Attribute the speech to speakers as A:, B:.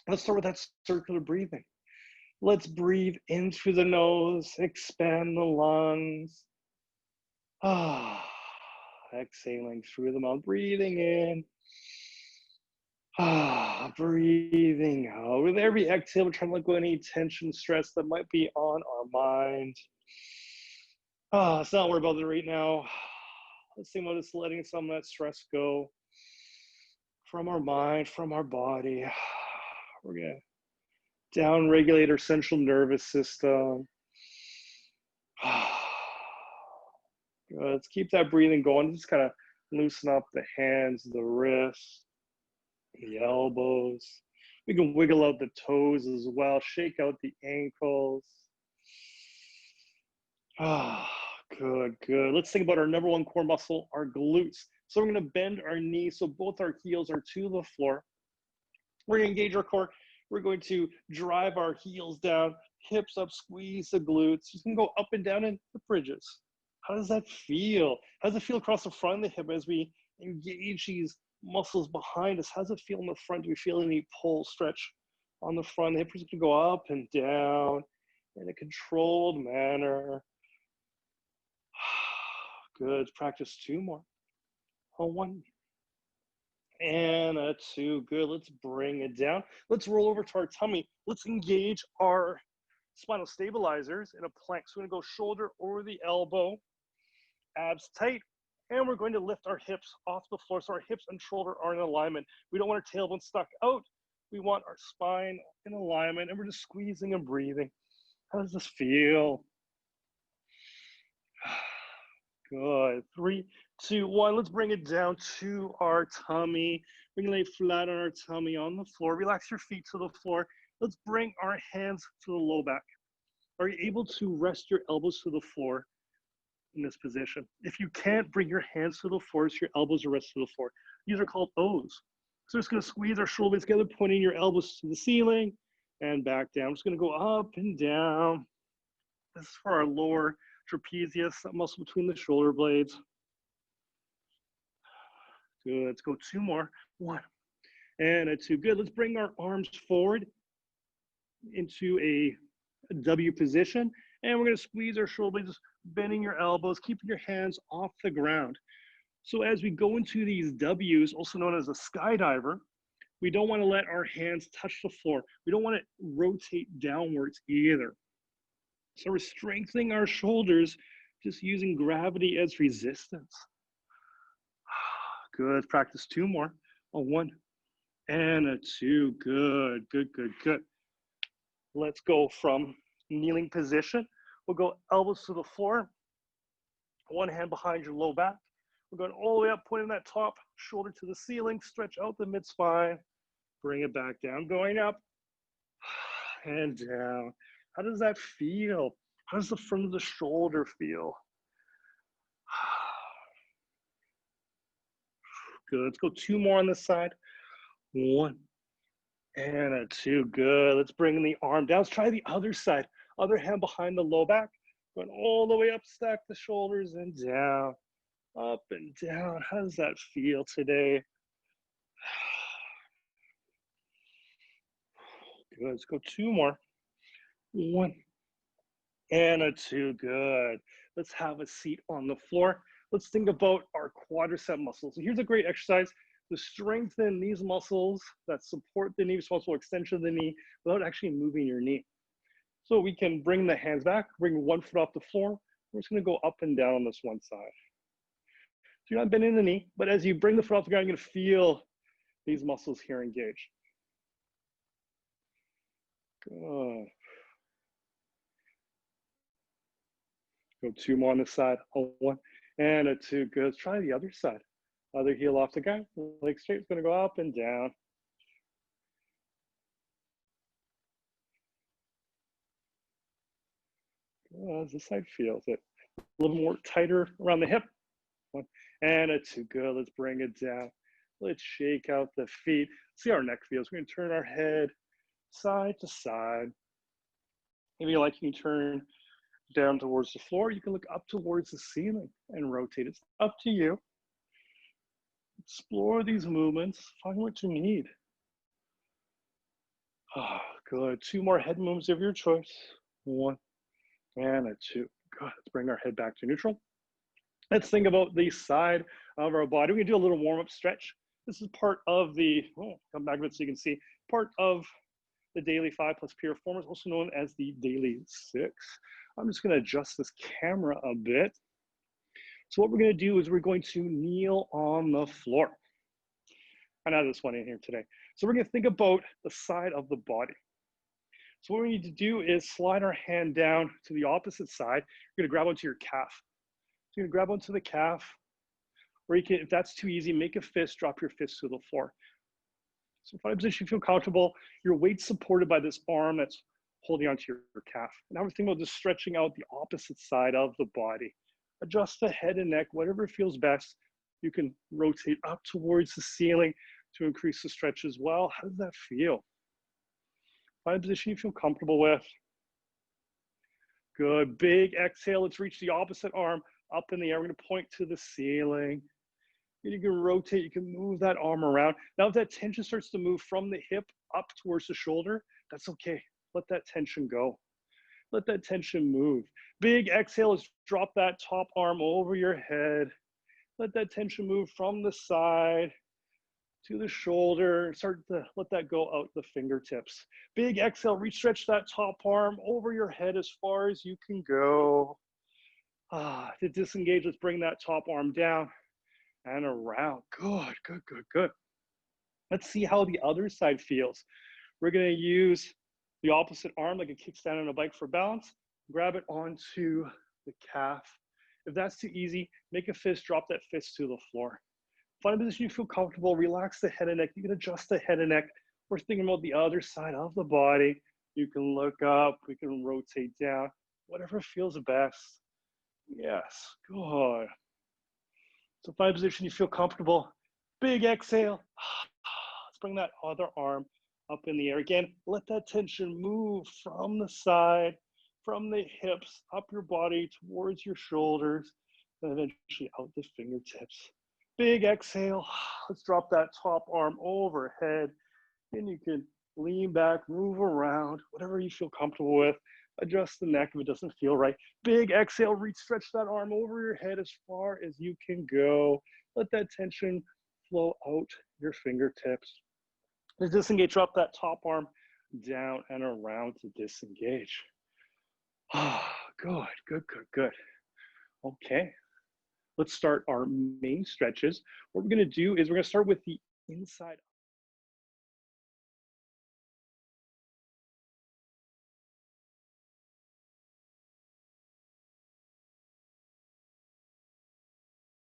A: Let's start with that circular breathing. Let's breathe in through the nose, expand the lungs. Ah, exhaling through the mouth, breathing in. Ah, breathing out. With every exhale, we're trying to let go of any tension, stress that might be on our mind. Ah, let's not worry about it right now. Let's think about just letting some of that stress go from our mind, from our body. We're gonna down regulate our central nervous system. Good. Let's keep that breathing going. Just kind of loosen up the hands, the wrists, the elbows. We can wiggle out the toes as well. Shake out the ankles. Good, good. Let's think about our number one core muscle, our glutes. So we're going to bend our knees so both our heels are to the floor. We're going to engage our core. We're going to drive our heels down, hips up, squeeze the glutes. You can go up and down in the bridges. How does that feel? How does it feel across the front of the hip as we engage these muscles behind us? How does it feel in the front? Do we feel any pull, stretch on the front? The hips can go up and down in a controlled manner. Good. Let's practice two more. One and a two. Good. Let's bring it down. Let's roll over to our tummy. Let's engage our spinal stabilizers in a plank. So we're going to go shoulder over the elbow, abs tight, and we're going to lift our hips off the floor so our hips and shoulder are in alignment. We don't want our tailbone stuck out. We want our spine in alignment, and we're just squeezing and breathing. How does this feel? Good. 3, 2, 1. Let's bring it down to our tummy. We're going to lay flat on our tummy on the floor. Relax your feet to the floor. Let's bring our hands to the low back. Are you able to rest your elbows to the floor in this position? If you can't, bring your hands to the floor so your elbows are rested to the floor. These are called O's. So we're just going to squeeze our shoulders together, pointing your elbows to the ceiling and back down. I'm just going to go up and down. This is for our lower trapezius, that muscle between the shoulder blades. Good. Let's go two more. 1 and a 2. Good. Let's bring our arms forward into a W position, and we're going to squeeze our shoulder blades, bending your elbows, keeping your hands off the ground. So as we go into these W's, also known as a skydiver, we don't want to let our hands touch the floor. We don't want to rotate downwards either. So we're strengthening our shoulders, just using gravity as resistance. Good. Practice two more. 1 and a 2. Good, good, good, good. Let's go from kneeling position. We'll go elbows to the floor. One hand behind your low back. We're going all the way up, pointing that top shoulder to the ceiling. Stretch out the mid-spine. Bring it back down. Going up and down. How does that feel? How does the front of the shoulder feel? Good. Let's go 2 more on this side. 1 and a 2. Good. Let's bring the arm down. Let's try the other side. Other hand behind the low back. Going all the way up, stack the shoulders and down. Up and down. How does that feel today? Good. Let's go 2 more. 1 and a 2. Good. Let's have a seat on the floor. Let's think about our quadricep muscles. So here's a great exercise to strengthen these muscles that support the knee, responsible extension of the knee without actually moving your knee. So we can bring the hands back, bring one foot off the floor. We're just going to go up and down on this one side. So you're not bending the knee, but as you bring the foot off the ground, you're going to feel these muscles here engage. Good. Go 2 more on this side. 1 and a 2. Good. Let's try the other side. Other heel off the ground. Leg straight. It's going to go up and down. As this side feels it. A little more tighter around the hip. 1 and a 2. Good. Let's bring it down. Let's shake out the feet. See how our neck feels. We're going to turn our head side to side. If you like, you can turn down towards the floor. You can look up towards the ceiling and rotate. It's up to you. Explore these movements. Find what you need. Ah, good. Two more head moves of your choice. One and a two. Good. Let's bring our head back to neutral. Let's think about the side of our body. We can do a little warm-up stretch. This is part of the, come back a bit so you can see, part of the daily 5 plus piriformis, also known as the daily 6. I'm just going to adjust this camera a bit. So what we're going to do is we're going to kneel on the floor. I know this one in here today. So we're going to think about the side of the body. So what we need to do is slide our hand down to the opposite side. You're going to grab onto your calf. So you're going to grab onto the calf, or you can, if that's too easy, make a fist, drop your fist to the floor. So find a position you feel comfortable. Your weight's supported by this arm that's holding onto your calf. Now we're thinking about just stretching out the opposite side of the body. Adjust the head and neck, whatever feels best. You can rotate up towards the ceiling to increase the stretch as well. How does that feel? Find a position you feel comfortable with. Good. Big exhale. Let's reach the opposite arm up in the air. We're going to point to the ceiling. You can rotate, you can move that arm around. Now, if that tension starts to move from the hip up towards the shoulder, that's okay. Let that tension go. Let that tension move. Big exhale is drop that top arm over your head. Let that tension move from the side to the shoulder. Start to let that go out the fingertips. Big exhale, re-stretch that top arm over your head as far as you can go. To disengage, let's bring that top arm down and around. Good, good, good, good. Let's see how the other side feels. We're going to use the opposite arm like a kickstand on a bike for balance. Grab it onto the calf. If that's too easy, make a fist, drop that fist to the floor. Find a position you feel comfortable, relax the head and neck. You can adjust the head and neck. We're thinking about the other side of the body. You can look up, we can rotate down, whatever feels best. Yes, good. So find a position you feel comfortable. Big exhale. Let's bring that other arm up in the air. Again, let that tension move from the side, from the hips, up your body towards your shoulders, and eventually out the fingertips. Big exhale. Let's drop that top arm overhead. And you can lean back, move around, whatever you feel comfortable with. Adjust the neck if it doesn't feel right. Big exhale, reach, stretch that arm over your head as far as you can go. Let that tension flow out your fingertips. To disengage, drop that top arm down and around to disengage. Good, good, good, good. Okay, let's start our main stretches. What we're gonna do is we're gonna start with the inside